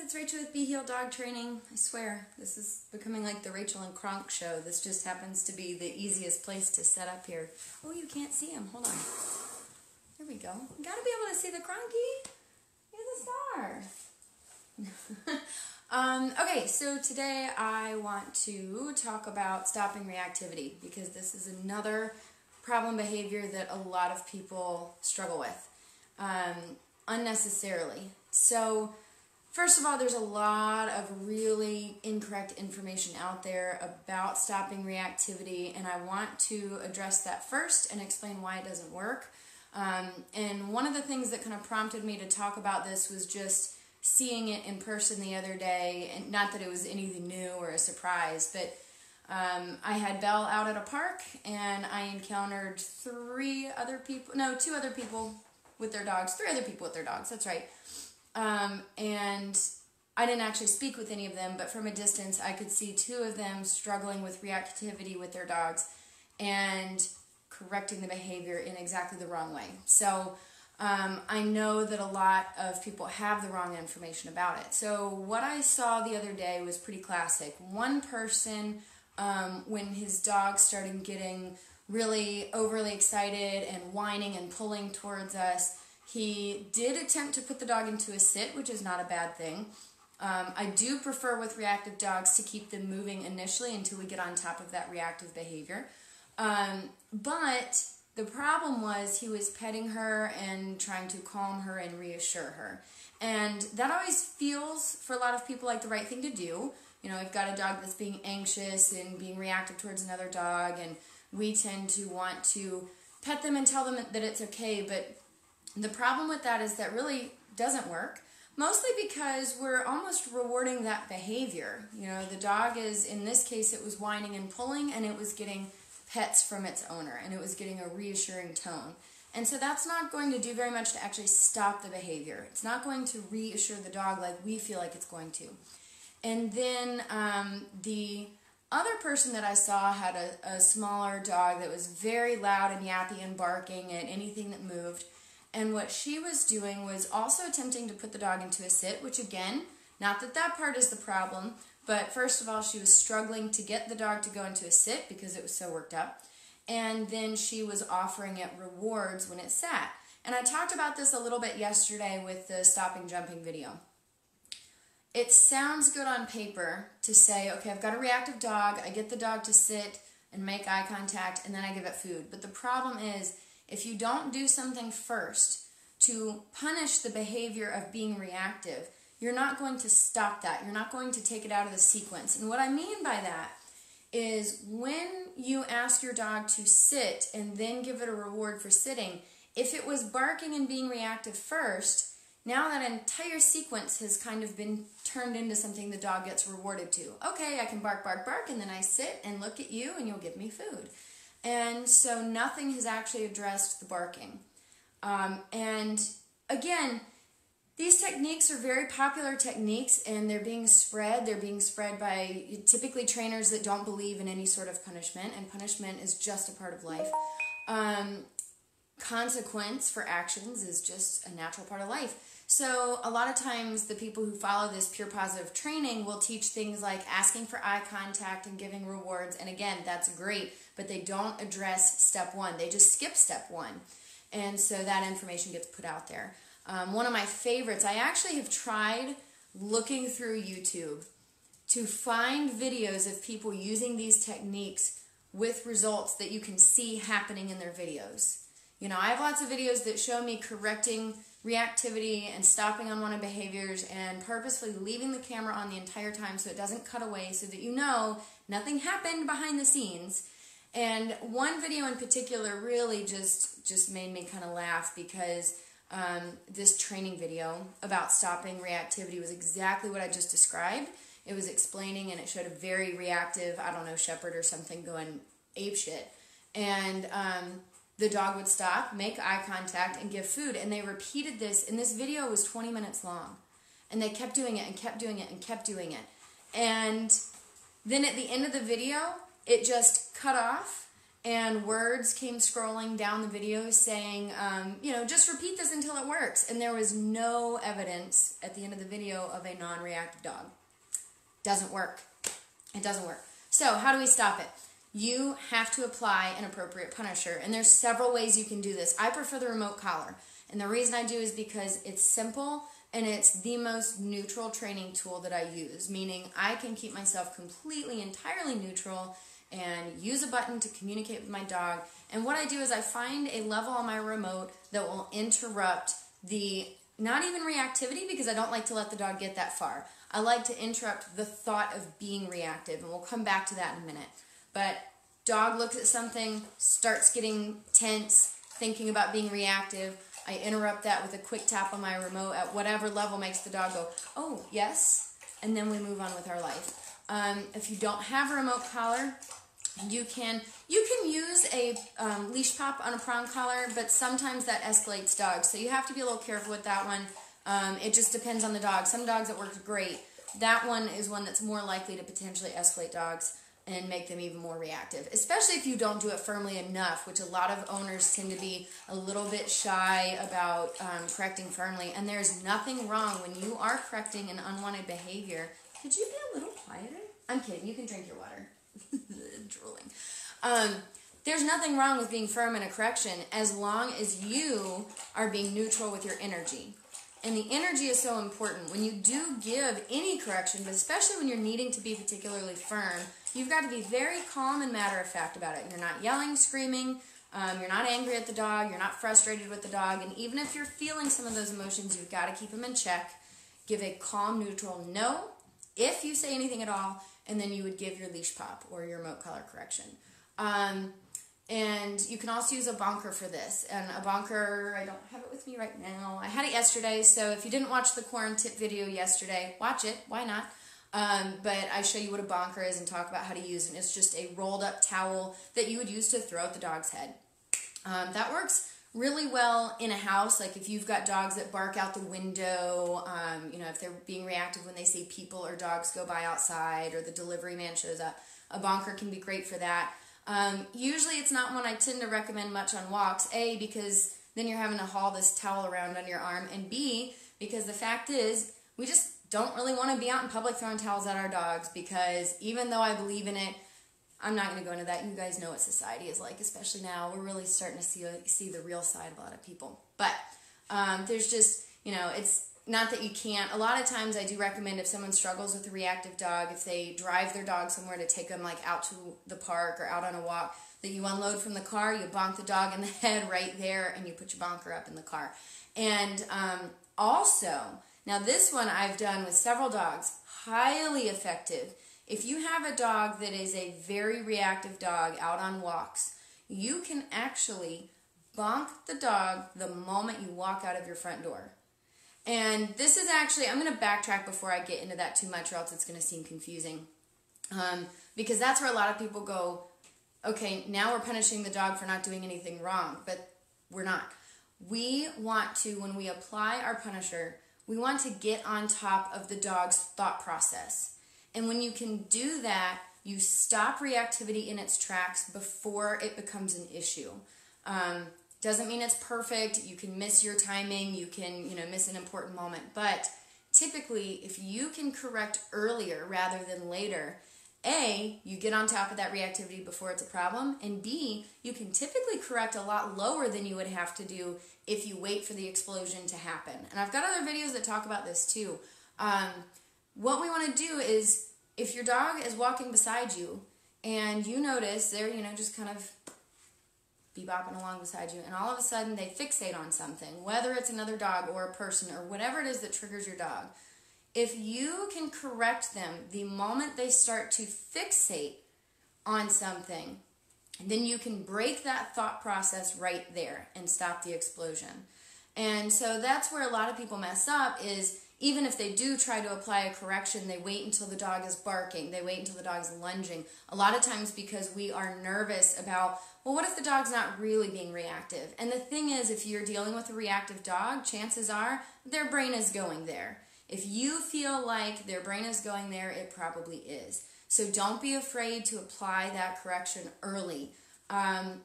it's Rachel with Be Healed Dog Training. I swear, this is becoming like the Rachel and Kronk show. This just happens to be the easiest place to set up here. Oh, you can't see him. Hold on. There we go. You gotta be able to see the Kronky. You're the star. Okay, so today I want to talk about stopping reactivity because this is another problem behavior that a lot of people struggle with unnecessarily. So first of all, there's a lot of really incorrect information out there about stopping reactivity, and I want to address that first and explain why it doesn't work. And one of the things that kind of prompted me to talk about this was just seeing it in person the other day, and not that it was anything new or a surprise, but I had Belle out at a park, and I encountered two other people with their dogs, 3 other people with their dogs, that's right. And I didn't actually speak with any of them, but from a distance I could see 2 of them struggling with reactivity with their dogs and correcting the behavior in exactly the wrong way. So I know that a lot of people have the wrong information about it. So what I saw the other day was pretty classic. One person, when his dog started getting really overly excited and whining and pulling towards us, he did attempt to put the dog into a sit, which is not a bad thing. I do prefer with reactive dogs to keep them moving initially until we get on top of that reactive behavior. But the problem was he was petting her and trying to calm her and reassure her. And that always feels, for a lot of people, like the right thing to do. You know, we've got a dog that's being anxious and being reactive towards another dog, and we tend to want to pet them and tell them that it's okay, but the problem with that is that really doesn't work, mostly because we're almost rewarding that behavior. You know, the dog is, in this case, it was whining and pulling, and it was getting pets from its owner, and it was getting a reassuring tone. And so that's not going to do very much to actually stop the behavior. It's not going to reassure the dog like we feel like it's going to. And then the other person that I saw had a smaller dog that was very loud and yappy and barking at anything that moved. And what she was doing was also attempting to put the dog into a sit, which again, not that that part is the problem, but first of all, she was struggling to get the dog to go into a sit because it was so worked up. And then she was offering it rewards when it sat. And I talked about this a little bit yesterday with the stopping jumping video. It sounds good on paper to say, okay, I've got a reactive dog, I get the dog to sit and make eye contact, and then I give it food. But the problem is, if you don't do something first to punish the behavior of being reactive, you're not going to stop that. You're not going to take it out of the sequence. And what I mean by that is when you ask your dog to sit and then give it a reward for sitting, if it was barking and being reactive first, now that entire sequence has kind of been turned into something the dog gets rewarded to. Okay, I can bark, bark, bark, and then I sit and look at you and you'll give me food. And so nothing has actually addressed the barking. And again, these techniques are very popular techniques, and they're being spread. They're being spread by typically trainers that don't believe in any sort of punishment, and punishment is just a part of life. Consequence for actions is just a natural part of life. So a lot of times the people who follow this pure positive training will teach things like asking for eye contact and giving rewards. And again, that's great, but they don't address step 1. They just skip step 1. And so that information gets put out there. One of my favorites, I actually have tried looking through YouTube to find videos of people using these techniques with results that you can see happening in their videos. You know, I have lots of videos that show me correcting reactivity and stopping unwanted behaviors and purposefully leaving the camera on the entire time so it doesn't cut away, so that you know nothing happened behind the scenes. And one video in particular really just made me kind of laugh because this training video about stopping reactivity was exactly what I just described. It was explaining, and it showed a very reactive, I don't know, shepherd or something going apeshit. And the dog would stop, make eye contact, and give food. And they repeated this, and this video was 20 minutes long. And they kept doing it and kept doing it and kept doing it. And then at the end of the video, it just cut off, and words came scrolling down the video saying, just repeat this until it works. And there was no evidence at the end of the video of a non-reactive dog. Doesn't work. It doesn't work. So how do we stop it? You have to apply an appropriate punisher, and there's several ways you can do this. I prefer the remote collar, and the reason I do is because it's simple and it's the most neutral training tool that I use, meaning I can keep myself completely, entirely neutral and use a button to communicate with my dog. And what I do is I find a level on my remote that will interrupt the, not even reactivity, because I don't like to let the dog get that far. I like to interrupt the thought of being reactive, and we'll come back to that in a minute. But dog looks at something, starts getting tense, thinking about being reactive. I interrupt that with a quick tap on my remote at whatever level makes the dog go, oh, yes, and then we move on with our life. If you don't have a remote collar, you can use a leash pop on a prong collar, but sometimes that escalates dogs, so you have to be a little careful with that one. It just depends on the dog. Some dogs it works great. That one is one that's more likely to potentially escalate dogs and make them even more reactive, especially if you don't do it firmly enough, which a lot of owners tend to be a little bit shy about correcting firmly. And there's nothing wrong when you are correcting an unwanted behavior. Could you be a little quieter? I'm kidding. You can drink your water. Drooling. There's nothing wrong with being firm in a correction as long as you are being neutral with your energy. And the energy is so important. When you do give any correction, but especially when you're needing to be particularly firm, you've got to be very calm and matter-of-fact about it. You're not yelling, screaming, you're not angry at the dog, you're not frustrated with the dog, and even if you're feeling some of those emotions, you've got to keep them in check. Give a calm, neutral no if you say anything at all, and then you would give your leash pop or your remote collar correction. And you can also use a bonker for this. And a bonker, I don't have it with me right now. I had it yesterday, so if you didn't watch the Quarantip video yesterday, watch it. Why not? But I show you what a bonker is and talk about how to use it. And it's just a rolled up towel that you would use to throw at the dog's head. That works really well in a house, like if you've got dogs that bark out the window, if they're being reactive when they see people or dogs go by outside, or the delivery man shows up. A bonker can be great for that. Usually it's not one I tend to recommend much on walks, A, because then you're having to haul this towel around on your arm, and B, because the fact is, we just don't really want to be out in public throwing towels at our dogs, because even though I believe in it, I'm not going to go into that. You guys know what society is like, especially now. We're really starting to see the real side of a lot of people. But there's just, it's not that you can't. A lot of times I do recommend if someone struggles with a reactive dog, if they drive their dog somewhere to take them like out to the park or out on a walk, that you unload from the car, you bonk the dog in the head right there, and you put your bonker up in the car. And also, now this one I've done with several dogs, highly effective. If you have a dog that is a very reactive dog out on walks, you can actually bonk the dog the moment you walk out of your front door. And this is actually, I'm going to backtrack before I get into that too much, or else it's going to seem confusing. Because that's where a lot of people go, okay, now we're punishing the dog for not doing anything wrong, but we're not. We want to, when we apply our punisher, we want to get on top of the dog's thought process. And when you can do that, you stop reactivity in its tracks before it becomes an issue. Doesn't mean it's perfect. You can miss your timing. You can, miss an important moment. But typically, if you can correct earlier rather than later, A, you get on top of that reactivity before it's a problem, and B, you can typically correct a lot lower than you would have to do if you wait for the explosion to happen. And I've got other videos that talk about this too. What we want to do is, if your dog is walking beside you and you notice they're, just kind of bebopping along beside you, and all of a sudden they fixate on something, whether it's another dog or a person or whatever it is that triggers your dog, if you can correct them the moment they start to fixate on something, then you can break that thought process right there and stop the explosion. And so that's where a lot of people mess up is, even if they do try to apply a correction, they wait until the dog is barking. They wait until the dog's lunging. A lot of times because we are nervous about, well, what if the dog's not really being reactive? And the thing is, if you're dealing with a reactive dog, chances are their brain is going there. If you feel like their brain is going there, it probably is. So don't be afraid to apply that correction early. And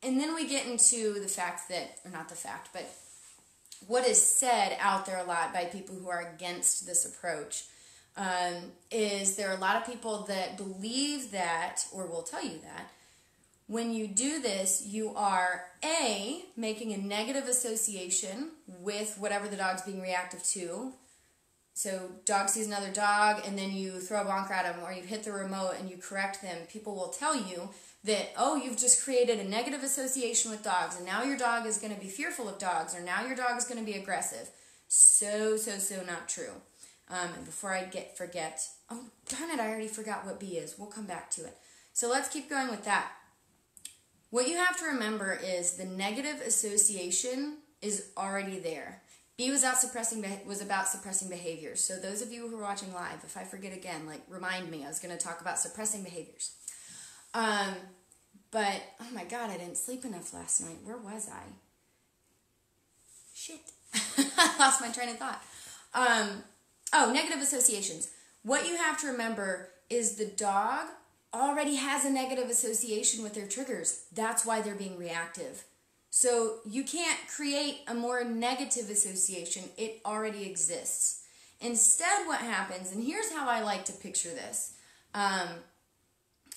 then we get into the fact that, or not the fact, but what is said out there a lot by people who are against this approach is there are a lot of people that believe that, or will tell you that, when you do this, you are A, making a negative association with whatever the dog's being reactive to. So dog sees another dog and then you throw a bonker at him or you hit the remote and you correct them. People will tell you that, oh, you've just created a negative association with dogs and now your dog is going to be fearful of dogs or now your dog is going to be aggressive. So not true. And before I forget, oh, darn it, I already forgot what B is. We'll come back to it. So let's keep going with that. What you have to remember is the negative association is already there. B was about suppressing behaviors. So those of you who are watching live, if I forget again, remind me. I was going to talk about suppressing behaviors. But, oh my God, I didn't sleep enough last night. Where was I? Shit. I lost my train of thought. Negative associations. What you have to remember is the dog already has a negative association with their triggers. That's why they're being reactive. So you can't create a more negative association. It already exists. Instead, what happens, and here's how I like to picture this.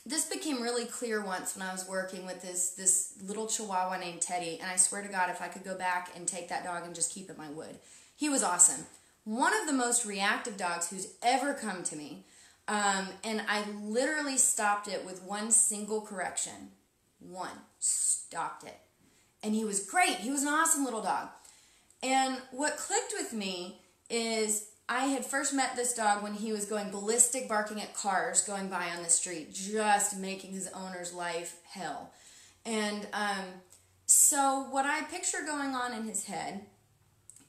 This became really clear once when I was working with this little Chihuahua named Teddy, and I swear to God, if I could go back and take that dog and just keep him, I would. He was awesome. One of the most reactive dogs who's ever come to me, and I literally stopped it with one single correction. Stopped it. And he was great. He was an awesome little dog. And what clicked with me is I had first met this dog when he was going ballistic, barking at cars going by on the street, just making his owner's life hell. And so what I picture going on in his head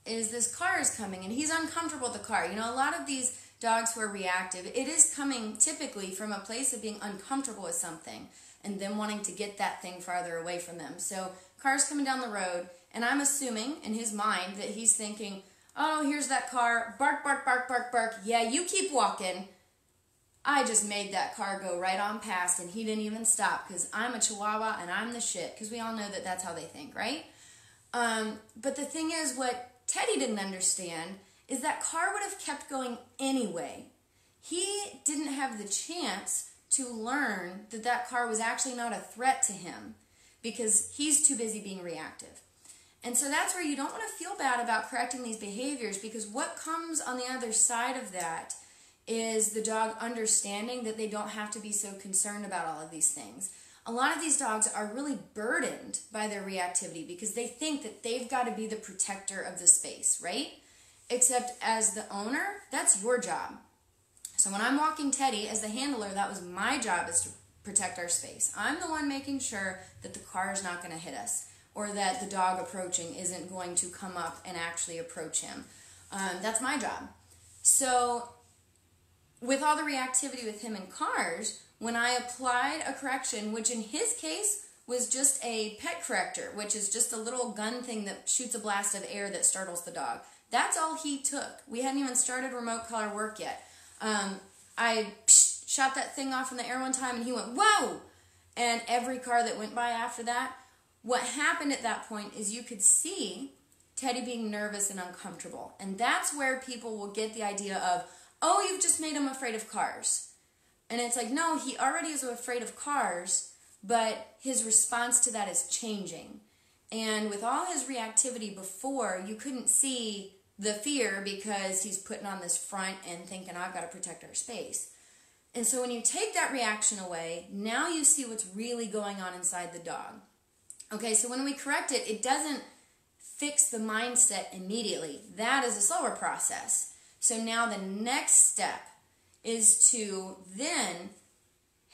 is this car is coming and he's uncomfortable with the car. You know, a lot of these dogs who are reactive, it is coming typically from a place of being uncomfortable with something and them wanting to get that thing farther away from them. So car's coming down the road, and I'm assuming in his mind that he's thinking, oh, here's that car, bark, bark, bark, bark, bark, yeah, you keep walking. I just made that car go right on past, and he didn't even stop, because I'm a Chihuahua, and I'm the shit, because we all know that that's how they think, right? But the thing is, what Teddy didn't understand is that car would have kept going anyway. He didn't have the chance to learn that that car was actually not a threat to him, because he's too busy being reactive. And so that's where you don't want to feel bad about correcting these behaviors, because what comes on the other side of that is the dog understanding that they don't have to be so concerned about all of these things. A lot of these dogs are really burdened by their reactivity because they think that they've got to be the protector of the space, right? Except as the owner, that's your job. So when I'm walking Teddy as the handler, that was my job, is to protect our space. I'm the one making sure that the car is not going to hit us, or that the dog approaching isn't going to come up and actually approach him. That's my job. So with all the reactivity with him in cars, when I applied a correction, which in his case was just a pet corrector, which is just a little gun thing that shoots a blast of air that startles the dog. That's all he took. We hadn't even started remote collar work yet. I shot that thing off in the air one time and he went, whoa! And every car that went by after that, what happened at that point is you could see Teddy being nervous and uncomfortable. And that's where people will get the idea of, oh, you've just made him afraid of cars. And it's like, no, he already is afraid of cars, but his response to that is changing. And with all his reactivity before, you couldn't see the fear because he's putting on this front and thinking, I've got to protect our space. And so when you take that reaction away, now you see what's really going on inside the dog. Okay, so when we correct it, it doesn't fix the mindset immediately. That is a slower process. So now the next step is to then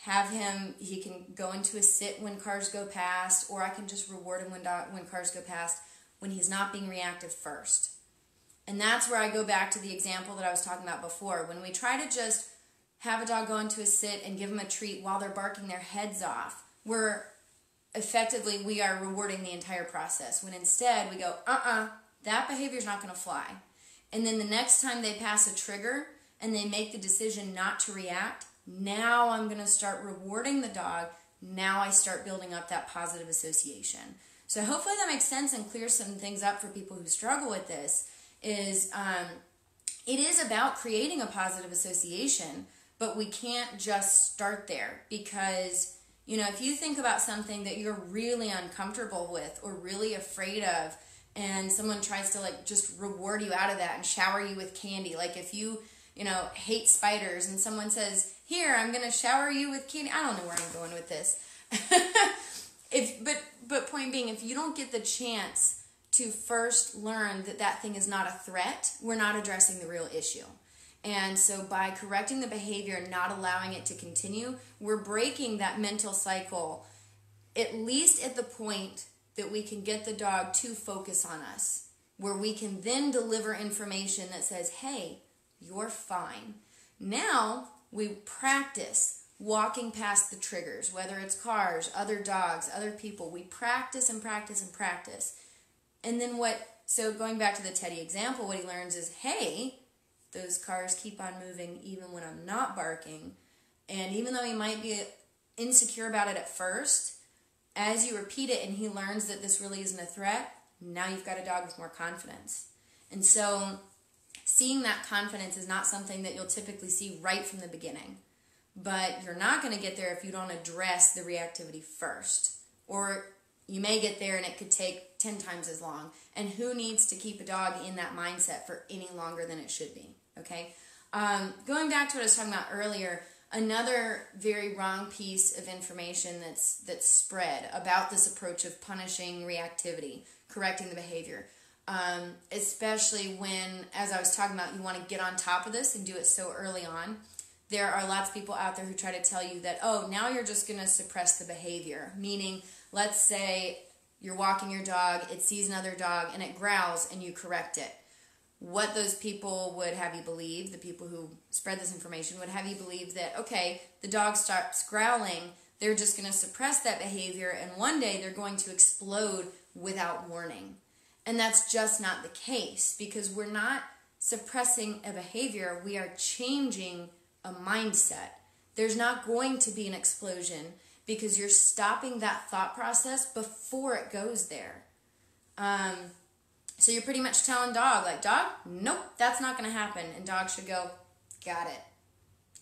have him, he can go into a sit when cars go past, or I can just reward him when cars go past when he's not being reactive first. And that's where I go back to the example that I was talking about before. When we try to just have a dog go into a sit and give them a treat while they're barking their heads off, we are rewarding the entire process. When instead we go, that behavior's not going to fly. And then the next time they pass a trigger and they make the decision not to react, now I'm going to start rewarding the dog now I start building up that positive association. So hopefully that makes sense and clears some things up for people who struggle with this. It is about creating a positive association, but we can't just start there because, you know, if you think about something that you're really uncomfortable with or really afraid of, and someone tries to like just reward you out of that and shower you with candy, like if you hate spiders and someone says, here, I'm going to shower you with candy. I don't know where I'm going with this. But point being, if you don't get the chance to first learn that that thing is not a threat, we're not addressing the real issue. And so by correcting the behavior and not allowing it to continue, we're breaking that mental cycle, at least at the point that we can get the dog to focus on us, where we can then deliver information that says, hey, you're fine. Now we practice walking past the triggers, whether it's cars, other dogs, other people. We practice and practice and practice. And then so going back to the Teddy example, what he learns is, hey, those cars keep on moving even when I'm not barking. And even though he might be insecure about it at first, as you repeat it and he learns that this really isn't a threat, now you've got a dog with more confidence. And so seeing that confidence is not something that you'll typically see right from the beginning. But you're not going to get there if you don't address the reactivity first. Or you may get there and it could take 10 times as long. And who needs to keep a dog in that mindset for any longer than it should be? Okay? Going back to what I was talking about earlier, another very wrong piece of information that's spread about this approach of punishing reactivity, correcting the behavior, especially when, as I was talking about, you want to get on top of this and do it so early on. There are lots of people out there who try to tell you that, oh, now you're just going to suppress the behavior. Meaning, let's say you're walking your dog, it sees another dog, and it growls, and you correct it. What those people would have you believe, the people who spread this information, would have you believe that, okay, the dog starts growling, they're just going to suppress that behavior, and one day they're going to explode without warning. And that's just not the case, because we're not suppressing a behavior, we are changing a mindset. There's not going to be an explosion because you're stopping that thought process before it goes there. So you're pretty much telling dog, like, dog, nope, that's not going to happen. And dog should go, got it.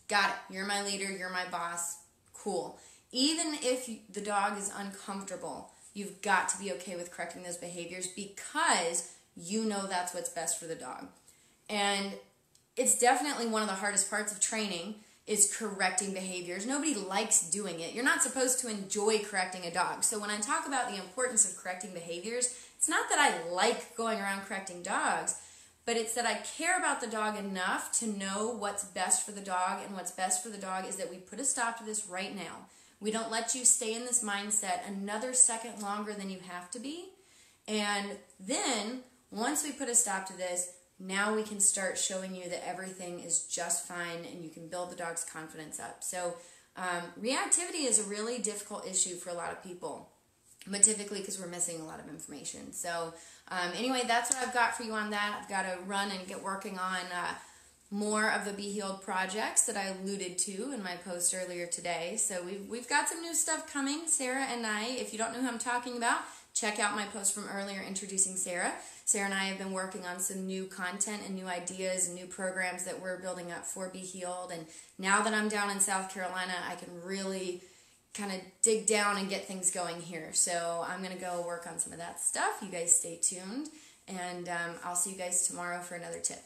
Got it. You're my leader. You're my boss. Cool. Even if the dog is uncomfortable, you've got to be okay with correcting those behaviors because you know that's what's best for the dog. And it's definitely one of the hardest parts of training is correcting behaviors. Nobody likes doing it. You're not supposed to enjoy correcting a dog. So when I talk about the importance of correcting behaviors, it's not that I like going around correcting dogs, but it's that I care about the dog enough to know what's best for the dog, and what's best for the dog is that we put a stop to this right now. We don't let you stay in this mindset another second longer than you have to be. And then, once we put a stop to this, now we can start showing you that everything is just fine and you can build the dog's confidence up. So reactivity is a really difficult issue for a lot of people, but typically because we're missing a lot of information. So anyway, that's what I've got for you on that. I've got to run and get working on more of the Be Healed projects that I alluded to in my post earlier today. So we've got some new stuff coming, Sarah and I. If you don't know who I'm talking about, check out my post from earlier introducing Sarah. Sarah and I have been working on some new content and new ideas and new programs that we're building up for Be Healed. And now that I'm down in South Carolina, I can really kind of dig down and get things going here. So I'm going to go work on some of that stuff. You guys stay tuned, and I'll see you guys tomorrow for another tip.